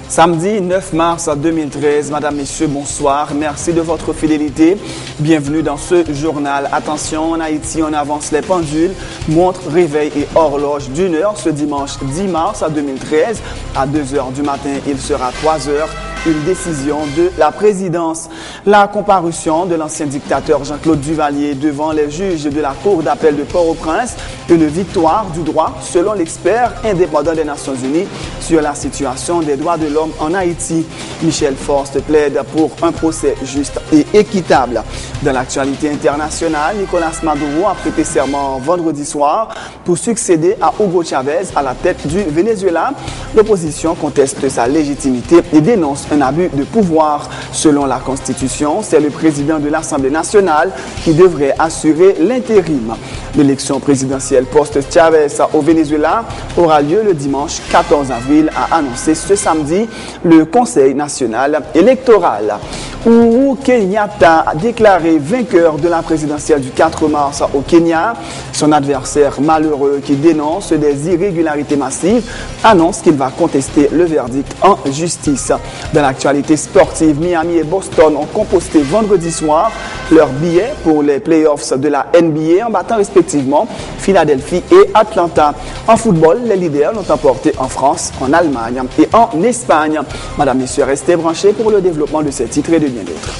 Samedi 9 mars 2013, Madame, Messieurs, bonsoir. Merci de votre fidélité. Bienvenue dans ce journal. Attention, en Haïti, on avance les pendules. Montre, réveil et horloge d'une heure ce dimanche 10 mars 2013. À 2 h du matin, il sera 3 h. Une décision de la présidence. La comparution de l'ancien dictateur Jean-Claude Duvalier devant les juges de la Cour d'appel de Port-au-Prince, une victoire du droit selon l'expert indépendant des Nations Unies sur la situation des droits de l'homme en Haïti. Michel Forst plaide pour un procès juste et équitable. Dans l'actualité internationale, Nicolas Maduro a prêté serment vendredi soir pour succéder à Hugo Chavez à la tête du Venezuela. L'opposition conteste sa légitimité et dénonce un abus de pouvoir. Selon la Constitution, c'est le président de l'Assemblée nationale qui devrait assurer l'intérim. L'élection présidentielle post-Chavez au Venezuela aura lieu le dimanche 14 avril, a annoncé ce samedi le Conseil national électoral. Uhuru Kenyatta a déclaré vainqueur de la présidentielle du 4 mars au Kenya. Son adversaire malheureux qui dénonce des irrégularités massives annonce qu'il va contester le verdict en justice. Dans l'actualité sportive, Miami et Boston ont composté vendredi soir leurs billets pour les playoffs de la NBA en battant respectivement Philadelphie et Atlanta. En football, les leaders l'ont emporté en France, en Allemagne et en Espagne. Madame, Messieurs, restez branchés pour le développement de ces titres et de bien d'autres.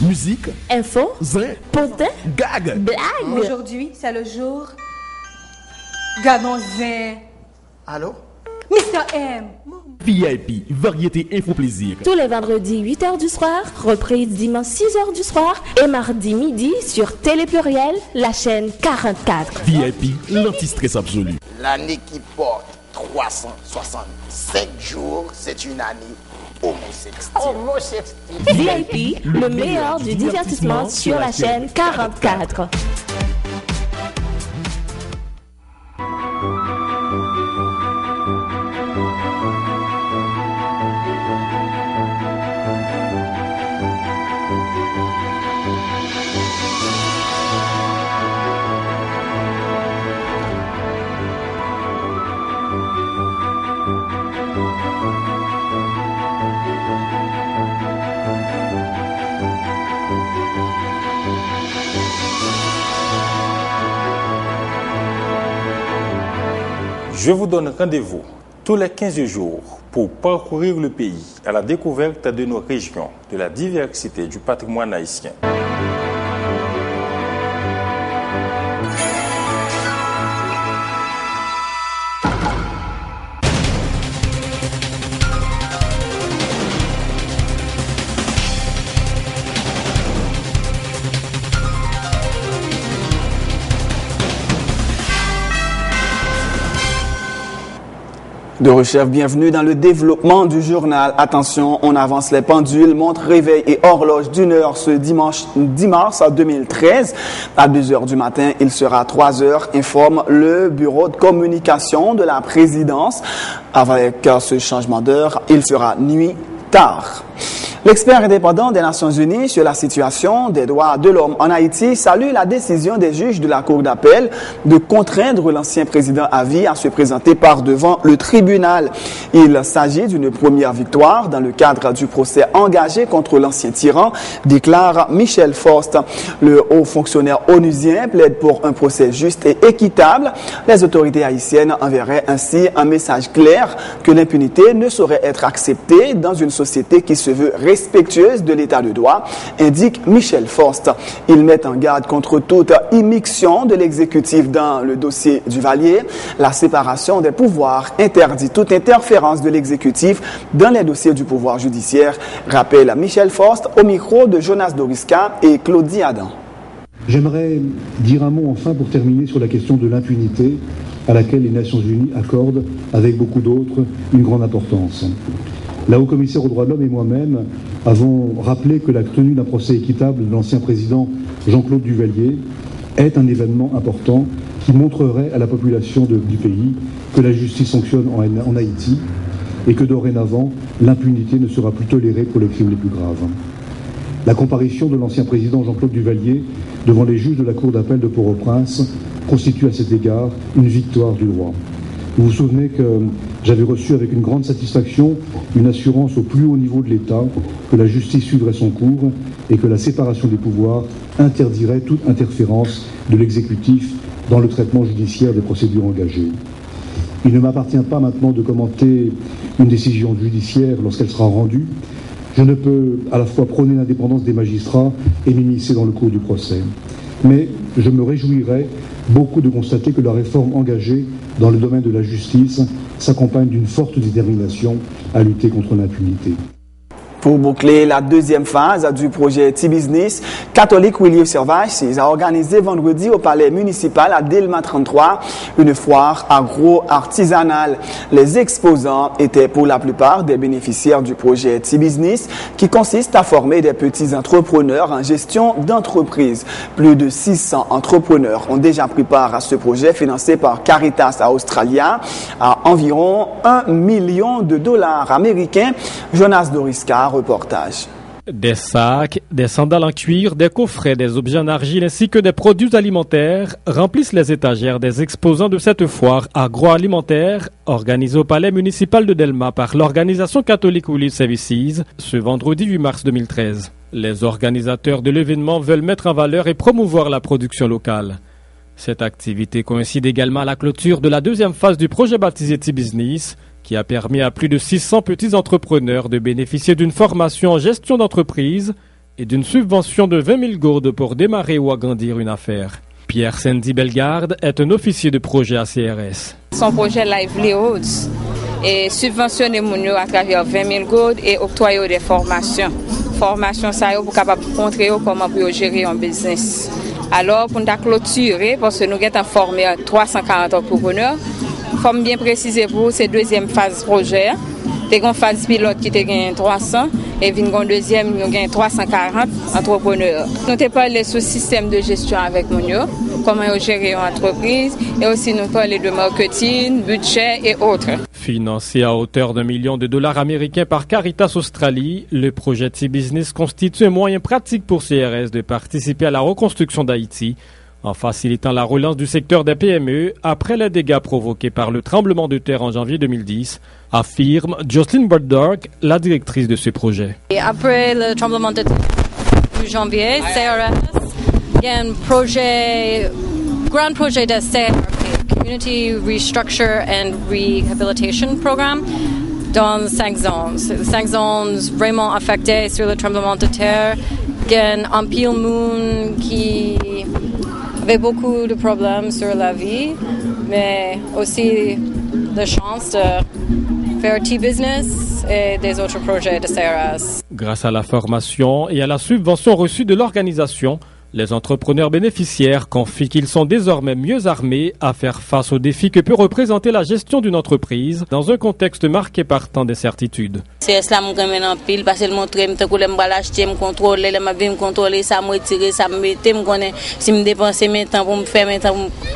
Musique, info, zin, pontin, gag, blague. Aujourd'hui, c'est le jour Gadonzin. Allô? Mr. M. VIP, variété info plaisir. Tous les vendredis 8 h du soir, reprise dimanche 6 h du soir et mardi midi sur Télé Pluriel, la chaîne 44. VIP, l'anti-stress absolu. L'année qui porte 365 jours, c'est une année homosexuelle. VIP, le meilleur du divertissement sur la chaîne 44. Je vous donne rendez-vous tous les 15 jours pour parcourir le pays à la découverte de nos régions, de la diversité du patrimoine haïtien. De Rechef, bienvenue dans le développement du journal. Attention, on avance les pendules, montre, réveil et horloge d'une heure ce dimanche 10 mars 2013. À 2 h du matin, il sera 3 h, informe le bureau de communication de la présidence. Avec ce changement d'heure, il fera nuit tard. L'expert indépendant des Nations Unies sur la situation des droits de l'homme en Haïti salue la décision des juges de la Cour d'appel de contraindre l'ancien président à vie à se présenter par devant le tribunal. Il s'agit d'une première victoire dans le cadre du procès engagé contre l'ancien tyran, déclare Michel Forst. Le haut fonctionnaire onusien plaide pour un procès juste et équitable. Les autorités haïtiennes enverraient ainsi un message clair que l'impunité ne saurait être acceptée dans une société qui se veut respectueuse de l'état de droit, indique Michel Forst. Il met en garde contre toute immixtion de l'exécutif dans le dossier Duvalier. La séparation des pouvoirs interdit toute interférence de l'exécutif dans les dossiers du pouvoir judiciaire, rappelle Michel Forst au micro de Jonas Doriska et Claudie Adam. J'aimerais dire un mot enfin pour terminer sur la question de l'impunité à laquelle les Nations Unies accordent, avec beaucoup d'autres, une grande importance. La haut-commissaire aux droits de l'homme et moi-même avons rappelé que la tenue d'un procès équitable de l'ancien président Jean-Claude Duvalier est un événement important qui montrerait à la population du pays que la justice fonctionne en Haïti et que dorénavant, l'impunité ne sera plus tolérée pour les crimes les plus graves. La comparution de l'ancien président Jean-Claude Duvalier devant les juges de la Cour d'appel de Port-au-Prince constitue à cet égard une victoire du droit. Vous vous souvenez que j'avais reçu avec une grande satisfaction une assurance au plus haut niveau de l'État que la justice suivrait son cours et que la séparation des pouvoirs interdirait toute interférence de l'exécutif dans le traitement judiciaire des procédures engagées. Il ne m'appartient pas maintenant de commenter une décision judiciaire lorsqu'elle sera rendue. Je ne peux à la fois prôner l'indépendance des magistrats et m'immiscer dans le cours du procès. Mais je me réjouirais beaucoup de constater que la réforme engagée dans le domaine de la justice s'accompagne d'une forte détermination à lutter contre l'impunité. Pour boucler la deuxième phase du projet T-Business, Catholic Relief Services a organisé vendredi au palais municipal à Delma 33 une foire agro-artisanale. Les exposants étaient pour la plupart des bénéficiaires du projet T-Business qui consiste à former des petits entrepreneurs en gestion d'entreprise. Plus de 600 entrepreneurs ont déjà pris part à ce projet financé par Caritas Australia à environ $1 million américains. Jonas Doriska, reportage. Des sacs, des sandales en cuir, des coffrets, des objets en argile ainsi que des produits alimentaires remplissent les étagères des exposants de cette foire agroalimentaire organisée au palais municipal de Delma par l'organisation Catholic Relief Services ce vendredi 8 mars 2013. Les organisateurs de l'événement veulent mettre en valeur et promouvoir la production locale. Cette activité coïncide également à la clôture de la deuxième phase du projet baptisé T-Business, qui a permis à plus de 600 petits entrepreneurs de bénéficier d'une formation en gestion d'entreprise et d'une subvention de 20 000 gourdes pour démarrer ou agrandir une affaire. Pierre Sandy Bellegarde est un officier de projet à CRS. Son projet Livelihoods est subventionné à travers 20 000 gourdes et octroyer des formations. Formation ça pour capable montrer comment gérer un business. Alors pour nous clôturer parce que nous avons formé 340 entrepreneurs. Comme bien précisé pour cette deuxième phase projet, nous avons une phase pilote qui a 300 et une deuxième nous avons 340 entrepreneurs. Nous avons parlé sur le système de gestion avec nous, comment gérer une entreprise et aussi nous parlons de marketing, budget et autres. Financé à hauteur d'$1 million américains par Caritas Australie, le projet T-Business constitue un moyen pratique pour CRS de participer à la reconstruction d'Haïti en facilitant la relance du secteur des PME après les dégâts provoqués par le tremblement de terre en janvier 2010, affirme Jocelyn Burdock, la directrice de ce projet. Et après le tremblement de terre de janvier, CRS il y a un grand projet de CRP, Community Restructure and Rehabilitation Program, dans 5 zones. 5 zones vraiment affectées sur le tremblement de terre. Il y a un pile monde qui avait beaucoup de problèmes sur la vie, mais aussi de chance de faire T-Business et des autres projets de CRS. Grâce à la formation et à la subvention reçue de l'organisation, les entrepreneurs bénéficiaires confient qu'ils sont désormais mieux armés à faire face aux défis que peut représenter la gestion d'une entreprise dans un contexte marqué par tant d'incertitudes. C'est cela que je en pile parce que je montre que je acheter, je contrôler, ça me retirer, ça me mettre, je connais si je dépense mes temps pour me faire mes temps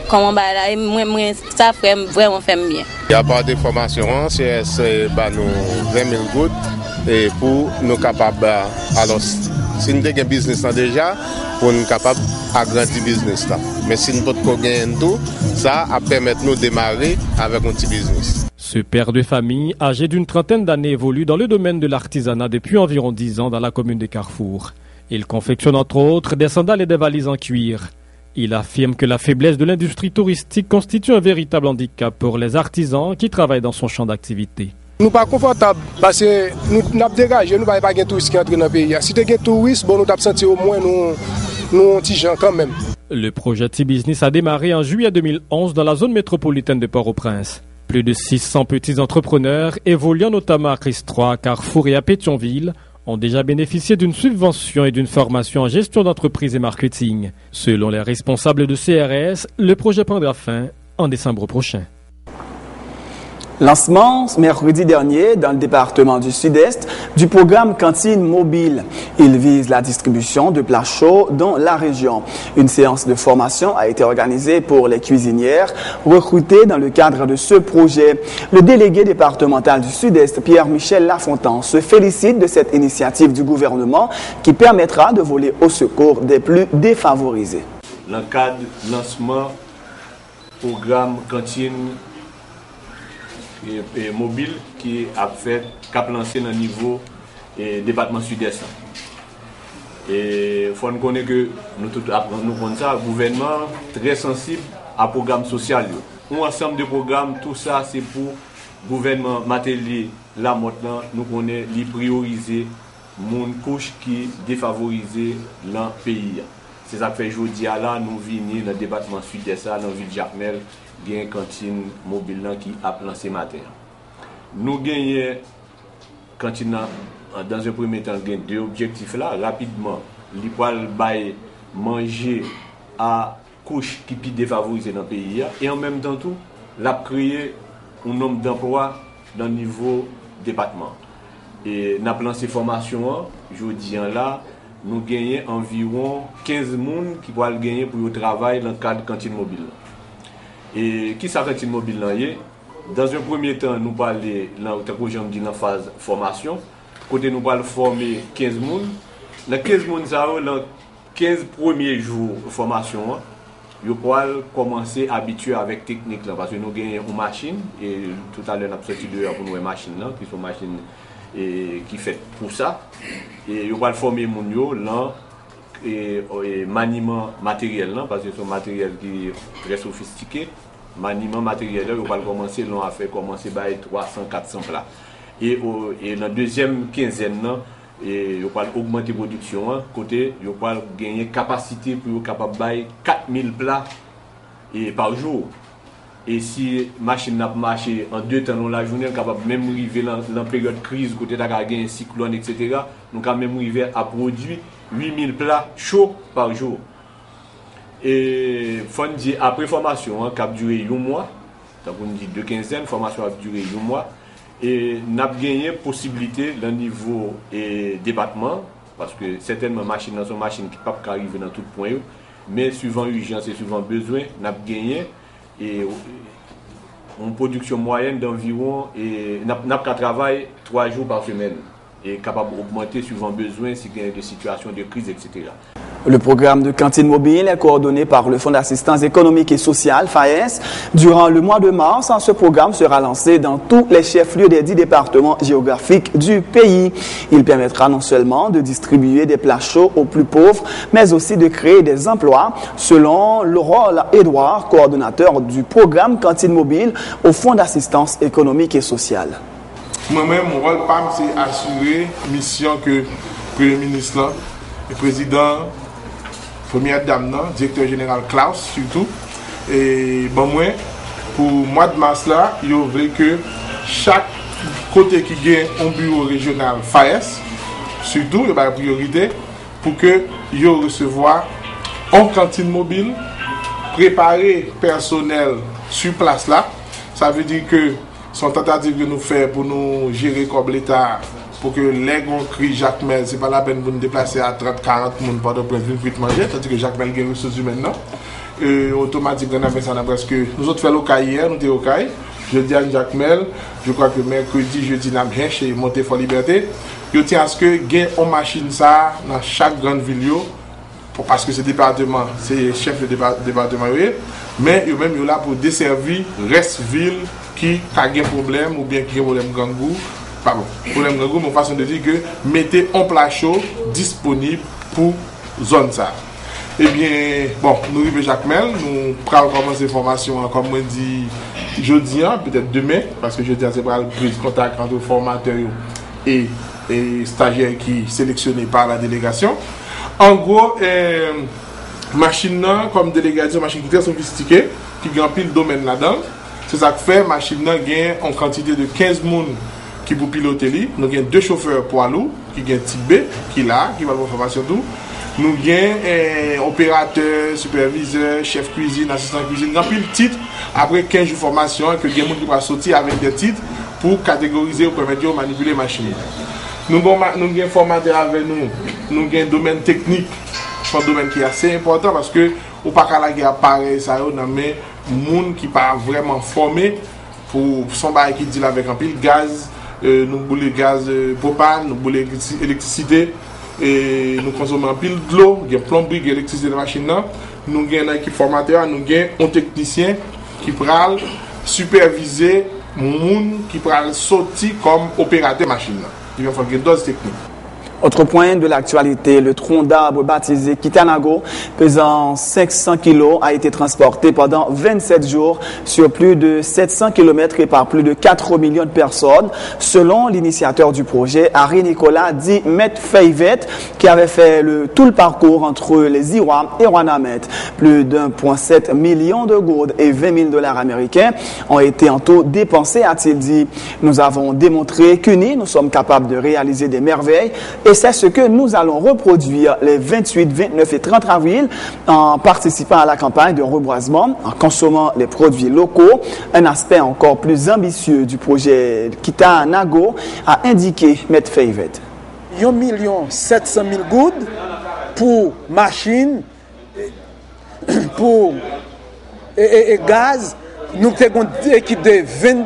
comment moi ça fait vraiment faire bien. Il y a pas de formation, c'est nous 20 000 gouttes et pour nous capables alors si nous avons un business déjà pour nous capables d'agrandir le business là. Mais si nous ne pouvons pas gagner tout, ça va permettre de nous démarrer avec un petit business. Ce père de famille, âgé d'une trentaine d'années, évolue dans le domaine de l'artisanat depuis environ 10 ans dans la commune de Carrefour. Il confectionne entre autres des sandales et des valises en cuir. Il affirme que la faiblesse de l'industrie touristique constitue un véritable handicap pour les artisans qui travaillent dans son champ d'activité. Nous ne sommes pas confortables parce que nous n'avons dégagé, nous n'avons pas de touristes qui entrent dans le pays. Si nous avons des touristes, nous avons senti au moins nous petits gens quand même. Le projet T-Business a démarré en juillet 2011 dans la zone métropolitaine de Port-au-Prince. Plus de 600 petits entrepreneurs, évoluant notamment à Christ-III, Carrefour et à Pétionville, ont déjà bénéficié d'une subvention et d'une formation en gestion d'entreprise et marketing. Selon les responsables de CRS, le projet prendra fin en décembre prochain. Lancement mercredi dernier dans le département du Sud-Est du programme Cantine Mobile. Il vise la distribution de plats chauds dans la région. Une séance de formation a été organisée pour les cuisinières recrutées dans le cadre de ce projet. Le délégué départemental du Sud-Est, Pierre-Michel Lafontaine, se félicite de cette initiative du gouvernement qui permettra de voler au secours des plus défavorisés. Dans le cadre du lancement programme Cantine et mobile qui a lancé dans le niveau département sud-est. Et il faut nous connaître que nous connaissons ça, le gouvernement très sensible à programme social. Un ensemble de programmes, tout ça c'est pour le gouvernement matériel là maintenant nous connaissons les prioriser mon couche qui défavorisé dans le pays. C'est ça que fait aujourd'hui là nous venons dans le département sud-est dans la ville de Jacmel. Il y a une cantine mobile qui a lancé matin. Nous gagnons cantine dans un premier temps deux objectifs là rapidement. Li poil bail manger à couche qui plus défavorisée dans le pays et en même temps tout l'a créer un nombre d'emplois dans le niveau département. Et n'a lancé formation aujourd'hui là nous gagnons environ 15 personnes qui vont gagner pour le travail dans le cadre de cantine mobile. Et qui s'arrête une mobile là? Dans un premier temps, nous parlons dans la phase formation. Côté nous parlons former 15 personnes. Dans 15 personnes, dans 15 premiers jours de formation, nous allons commencer à habituer avec technique là, parce que nous avons une machine et tout à l'heure nous avons sorti dehors pour nous une machine là, qui sont machines qui fait pour ça. Et nous allons former les gens là. Et maniement matériel là, parce que c'est un matériel qui est très sophistiqué. Maniement matériel là, on va commencer à faire commencer par 300-400 plats. Et dans la deuxième quinzaine là, on va augmenter la production hein, côté on va gagner capacité pour capable bailler 4000 plats par jour. Et si la machine n'a pas marché en 2 temps dans la journée, on est capable même arriver dans la période de crise, côté d'avoir gagné un cyclone, etc. Nous quand même arriver à produire 8000 plats chauds par jour. Et faut dire après formation, qui a duré un mois, donc on dit 2 quinzaines, formation a duré un mois, et nous avons gagné possibilité dans le niveau département, parce que certainement machines sont machines qui ne peuvent pas arriver dans tout point, mais suivant l'urgence et suivant besoin, nous avons gagné et une production moyenne d'environ et n'a qu'à travailler 3 jours par semaine et capable d'augmenter suivant besoin si il y a des situations de crise, etc. Le programme de cantine mobile est coordonné par le Fonds d'assistance économique et sociale, FAES. Durant le mois de mars, ce programme sera lancé dans tous les chefs-lieux des 10 départements géographiques du pays. Il permettra non seulement de distribuer des plats chauds aux plus pauvres, mais aussi de créer des emplois, selon Laurent Edouard, coordonnateur du programme cantine mobile au Fonds d'assistance économique et sociale. Moi-même, mon rôle, c'est assurer la mission que le Premier ministre, là, le président, première dame, là, directeur général Klaus surtout. Et bon, moi, pour le mois de mars, là, il y aurait que chaque côté qui gagne un bureau régional FAES, surtout, il y a la priorité pour que il recevoir en cantine mobile, préparer personnel sur place là. Ça veut dire que son tentative que nous faisons pour nous gérer comme l'État, pour que les gens crient Jacmel, ce n'est pas la peine de nous déplacer à 30-40 personnes pour de manger, tandis que Jacmel a des ressources humaines. Automatiquement, nous autres faisons le cas hier, nous étions au cas. Je dis à Jacmel, je crois que mercredi, jeudi, nous avons chez Monté for Liberté. Je tiens à ce que il y ait une machine ça dans chaque grande ville, parce que ce département, c'est chef de département, mais il même là pour desservir reste ville qui a des problèmes ou bien qui a des problèmes gangou. Pardon, problème gangou, mon façon de dire que mettez un plat chaud disponible pour zone ça. Eh bien, bon, nous arrivons Jacmel, nous allons commencer la formation, comme on dit, jeudi, peut-être demain, parce que jeudi, c'est pour la prise de contact entre formateurs et stagiaires qui sont sélectionnés par la délégation. En gros, machine comme délégation, machine qui est très sophistiquée, qui a pile de domaine là-dedans. C'est ça que fait, machine gagne en quantité de 15 personnes qui pour piloter. Nous avons 2 chauffeurs poids lourds, qui ont type B, qui là, qui va faire formation tout. Nous avons opérateur, superviseur, chef cuisine, assistant cuisine. Nous avons pile titre après 15 jours de formation que des gens qui vont sortir avec des titres pour catégoriser ou permettre de manipuler les machines. Nous avons un formateur avec nous. Nous avons un domaine technique. C'est un domaine qui est assez important parce que au pas qu'à la guerre pareil, ça y a mais monde qui pas vraiment formé pour son bail qui dit avec un pile gaz, nous boulons gaz propane, nous boulons électricité. Et nous consommons pile de l'eau, il y a plomberie, il y a l'électricité de la machine. Nous avons un équipe formateur, nous avons un technicien qui peut superviser les gens qui peut sortir comme opérateur machine. Il va falloir une dose technique. Autre point de l'actualité, le tronc d'arbre baptisé Kitanago, pesant 500 kg, a été transporté pendant 27 jours sur plus de 700 km et par plus de 4 millions de personnes, selon l'initiateur du projet, Harry Nicolas, dit Met Feyvet, qui avait fait tout le parcours entre les Iwa et Wanamet. Plus d'1,7 million de gourdes et 20 000 $ américains ont été en tout dépensés, a-t-il dit. Nous avons démontré qu'unis, nous sommes capables de réaliser des merveilles. Et c'est ce que nous allons reproduire les 28, 29 et 30 avril en participant à la campagne de reboisement, en consommant les produits locaux. Un aspect encore plus ambitieux du projet Kitanago a indiqué M. Feyvet. 1 700 000 gouttes pour machines, pour et gaz. Nous avons une équipe de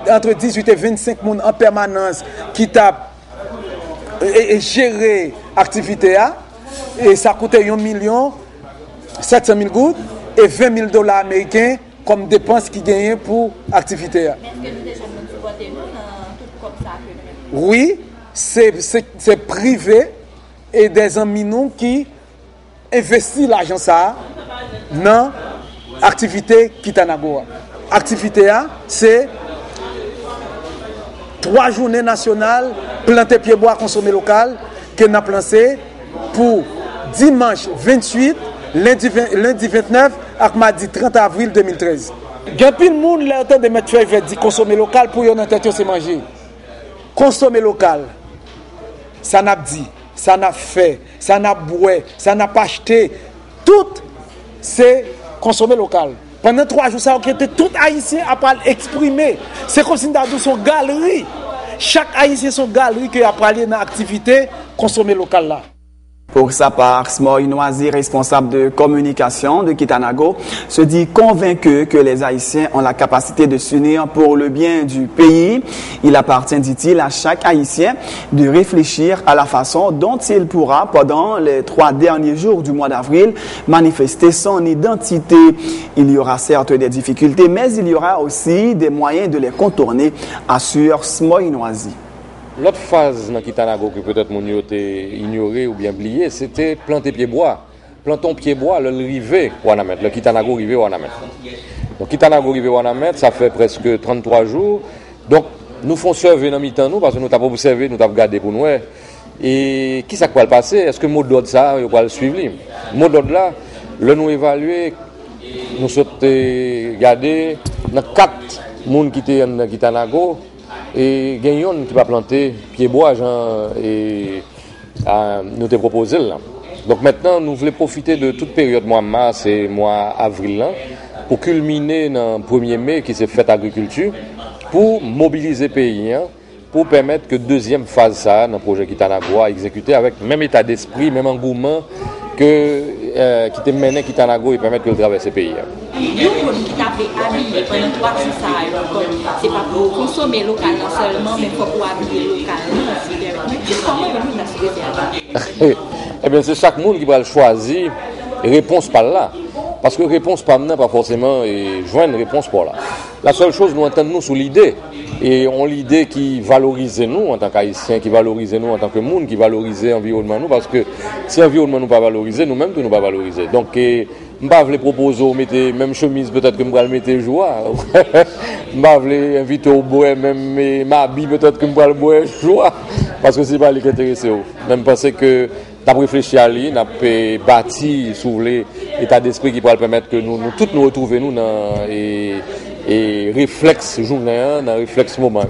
entre 18 et 25 personnes en permanence qui tapent et gérer l'activité et ça coûte 1 700 000 gouttes et 20 000 $ américains comme dépenses qui gagnent pour l'activité. Oui, c'est privé et des amis nous qui investissent l'argent ça dans l'activité Kitanago. L'activité c'est 3 journées nationales planter pied bois consommer local que nous avons lancé pour dimanche 28, lundi 29 et mardi 30 avril 2013. Il y a plus de monde là de mettre feuille dit consommer local pour yon entendre c'est manger. Consommer local. Ça n'a dit, ça n'a fait, ça n'a boire, ça n'a pas acheté. Tout c'est consommer local. Pendant 3 jours, ça a été tout haïtien à pas exprimer. C'est comme si nous avons son galerie. Chaque haïtien son galerie qui a parlé dans l'activité consommer local là. Pour sa part, Smoy Noisy, responsable de communication de Kitanago, se dit convaincu que les Haïtiens ont la capacité de s'unir pour le bien du pays. Il appartient, dit-il, à chaque Haïtien de réfléchir à la façon dont il pourra, pendant les 3 derniers jours du mois d'avril, manifester son identité. Il y aura certes des difficultés, mais il y aura aussi des moyens de les contourner, assure Smoy Noisy. L'autre phase dans Kitanago que peut-être mon été ignoré ou bien oublié, c'était planter pied bois. Plantons pied bois, le rivet Wanamet, le Kitanago rivet Wanamet. Donc Kitanago rivet Wanamet, ça fait presque 33 jours. Donc nous faisons surveiller dans mi-temps nous parce que nous t'avons observé, nous t'avons gardé pour nous. Et qui ça va le passer? Est-ce que le mot d'ordre ça, il va le suivre? Le mot d'ordre là, le nous évaluer, nous sommes gardés dans 4 personnes qui étaient dans Kitanago. Et Gagnon qui va planter pied bois et nous te proposé là. Donc maintenant nous voulons profiter de toute période mois mars et mois avril là, pour culminer dans le 1er mai qui s'est fait agriculture pour mobiliser le pays pour permettre que deuxième phase ça dans le projet Kitanago à exécuter avec même état d'esprit, même engouement que qui te mené Kitanago et permettre que le traverse le pays. Nous qui t'avons habillé pendant 3 jours, c'est pas pour consommer local seulement, mais pour habiller local. Comment vous assurez ça? Eh bien, c'est chaque monde qui va choisir réponse par là. Parce que réponse par là, pas forcément joindre réponse par là. La seule chose, nous entendons sur l'idée. Et on l'idée qui valorise nous en tant qu'Haïtiens, qui valorise nous en tant que monde, qui valorise l'environnement nous, parce que si l'environnement nous pas valorisé, nous-mêmes nous pas valorisé. Donc, je ne vais pas vous proposer, mettez même chemise, peut-être que je vais le mettre joie. Je ne vais pas vous inviter au bois, même ma habille, peut-être que je vais le boire joie. Parce que ce n'est pas ce qui intéresse. Même parce que tu as réfléchi à lui, tu as bâti sur l'état d'esprit qui pourra permettre que nous tous nous retrouvions nous dans et réflexe journée, dans réflexe moment.